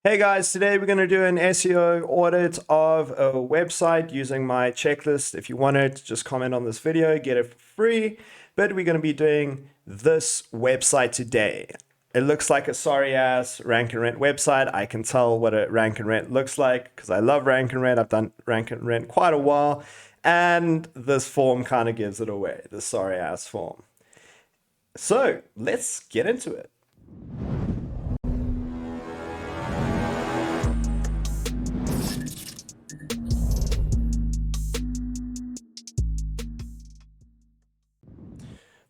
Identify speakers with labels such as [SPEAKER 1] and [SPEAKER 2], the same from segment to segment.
[SPEAKER 1] Hey guys, today we're going to do an SEO audit of a website using my checklist. If you want it, just comment on this video, get it for free. But we're going to be doing this website today. It looks like a sorry ass rank and rent website. I can tell what a rank and rent looks like because I love rank and rent. I've done rank and rent quite a while. And this form kind of gives it away, the sorry ass form. So let's get into it.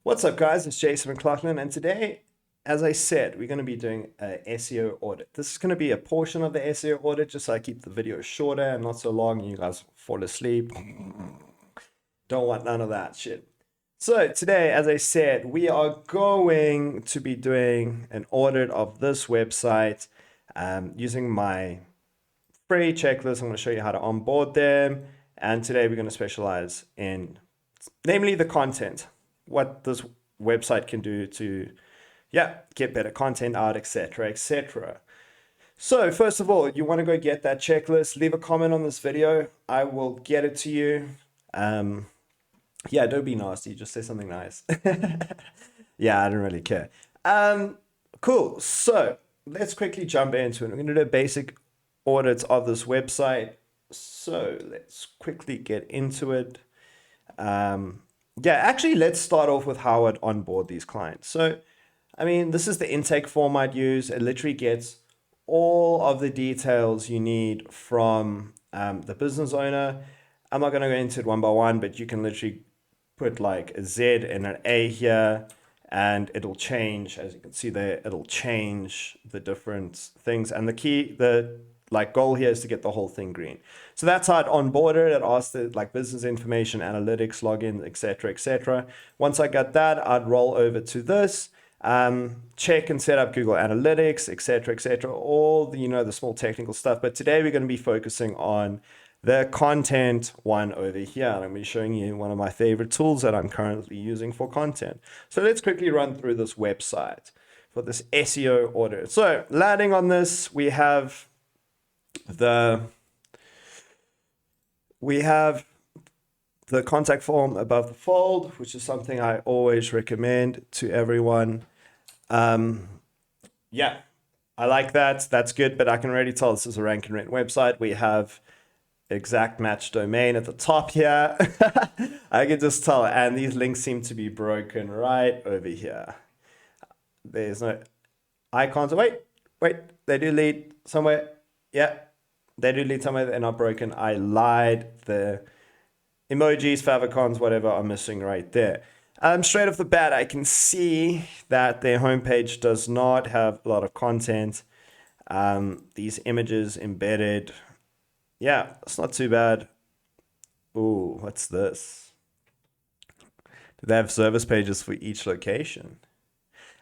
[SPEAKER 1] What's up guys, it's Jason McLaughlin, and today, as I said, we're going to be doing a SEO audit. This is going to be a portion of the SEO audit, just so I keep the video shorter and not so long and you guys fall asleep. Don't want none of that shit. So today, as I said, we are going to be doing an audit of this website using my free checklist. I'm going to show you how to onboard them, and today we're going to specialize in, namely, the content. What this website can do to, get better content out, etc., etc. So first of all, you want to go get that checklist. Leave a comment on this video. I will get it to you. Don't be nasty. Just say something nice. Yeah, I don't really care. Cool. So let's quickly jump into it. I'm going to do a basic audit of this website. So let's quickly get into it. Actually, let's start off with how I'd onboard these clients. So, I mean, this is the intake form I'd use. It literally gets all of the details you need from the business owner. I'm not going to go into it one by one, but you can literally put like a Z and an A here, and it'll change. As you can see there, it'll change the different things. And the goal here is to get the whole thing green. So that's how I'd onboard it. It asks the business information, analytics, login, etc., etc. Once I got that, I'd roll over to this, check and set up Google Analytics, etc., etc. All the the small technical stuff. But today we're going to be focusing on the content one over here. And I'm going to be showing you one of my favorite tools that I'm currently using for content. So let's quickly run through this website for this SEO audit. So landing on this, we have the contact form above the fold, which is something I always recommend to everyone. I like that. That's good, but I can already tell this is a rank and rent website. We have exact match domain at the top here. I can just tell, and these links seem to be broken right over here. There's no icons. Wait, they do lead somewhere. Yeah, they do lead somewhere. They're not broken. I lied. The emojis, favicons, whatever are missing right there. Straight off the bat, I can see that their homepage does not have a lot of content. These images embedded. Yeah, it's not too bad. Ooh, what's this? Do they have service pages for each location?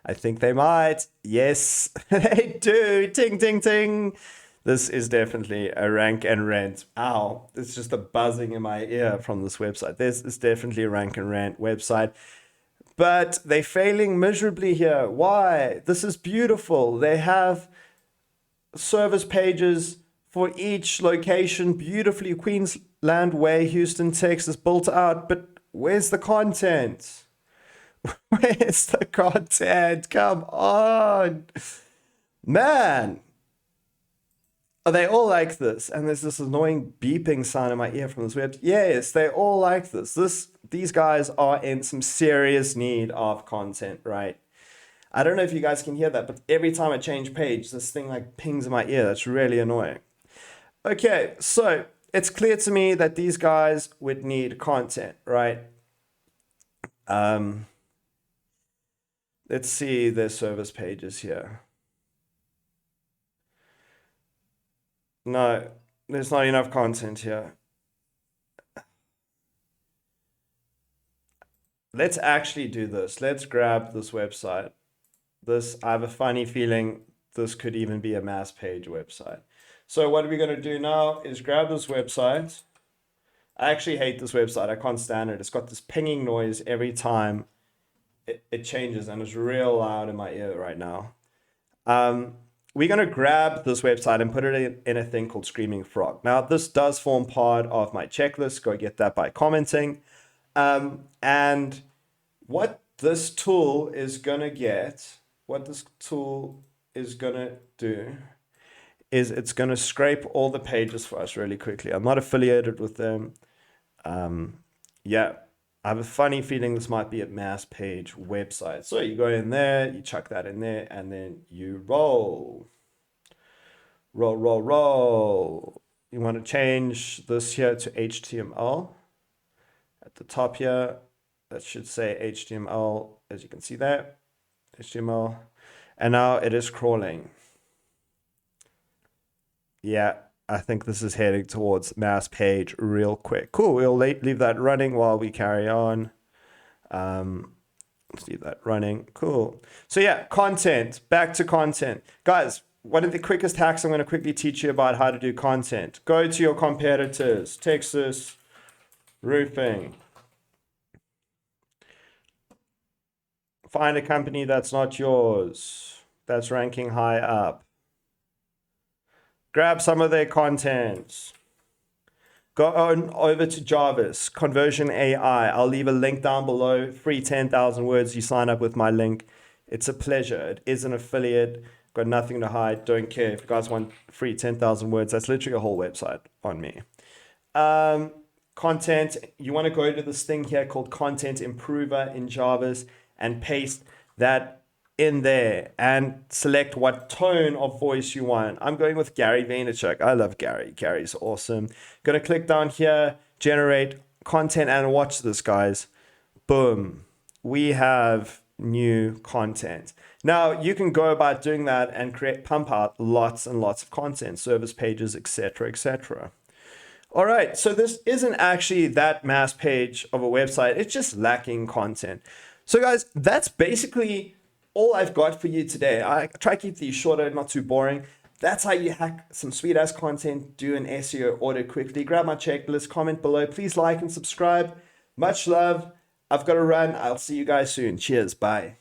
[SPEAKER 1] I think they might. Yes, they do. Ting, ting, ting. This is definitely a rank and rent. Ow, it's just a buzzing in my ear from this website. This is definitely a rank and rent website. But they're failing miserably here. Why? This is beautiful. They have service pages for each location, beautifully. Queensland Way, Houston, Texas, built out. But where's the content? Where's the content? Come on. Man. Are they all like this? And there's this annoying beeping sound in my ear from this web. Yes, they all like this. These guys are in some serious need of content, right? I don't know if you guys can hear that, but every time I change page, this thing pings in my ear. That's really annoying. Okay, so it's clear to me that these guys would need content, right? Let's see their service pages here. No, there's not enough content here. Let's actually do this. Let's grab this website. I have a funny feeling this could even be a mass page website. So what we're going to do now is grab this website. I actually hate this website. I can't stand it. It's got this pinging noise every time it changes, and it's real loud in my ear right now. we're going to grab this website and put it in a thing called Screaming Frog. Now, this does form part of my checklist. Go get that by commenting. And what this tool is going to do is it's going to scrape all the pages for us really quickly. I'm not affiliated with them. Yeah, I have a funny feeling this might be a mass page website. So you go in there, you chuck that in there, and then you roll. Roll, roll, roll. You want to change this here to HTML. At the top here, that should say HTML, as you can see there, HTML. And now it is crawling. Yeah, I think this is heading towards mass page real quick. Cool, we'll leave that running while we carry on. Let's leave that running. Cool. So yeah, content, back to content. Guys, one of the quickest hacks I'm going to quickly teach you about how to do content. Go to your competitors, Texas Roofing. Find a company that's not yours, that's ranking high up. Grab some of their content. Go on over to Jarvis, Conversion AI. I'll leave a link down below. Free 10,000 words. You sign up with my link. It's a pleasure. It is an affiliate. Got nothing to hide. Don't care. If you guys want free 10,000 words, that's literally a whole website on me. Content. You want to go to this thing here called Content Improver in Jarvis and paste that in there and select what tone of voice you want. I'm going with Gary Vaynerchuk. I love Gary. Gary's awesome. Gonna click down here, generate content, and watch this, guys. Boom. We have new content. Now you can go about doing that and pump out lots and lots of content, service pages, etc., etc. All right, so this isn't actually that mass page of a website. It's just lacking content. So guys, that's basically all I've got for you today. I try to keep these shorter, not too boring. That's how you hack some sweet ass content, do an SEO audit quickly. Grab my checklist, comment below. Please like and subscribe. Much love. I've got to run. I'll see you guys soon. Cheers. Bye.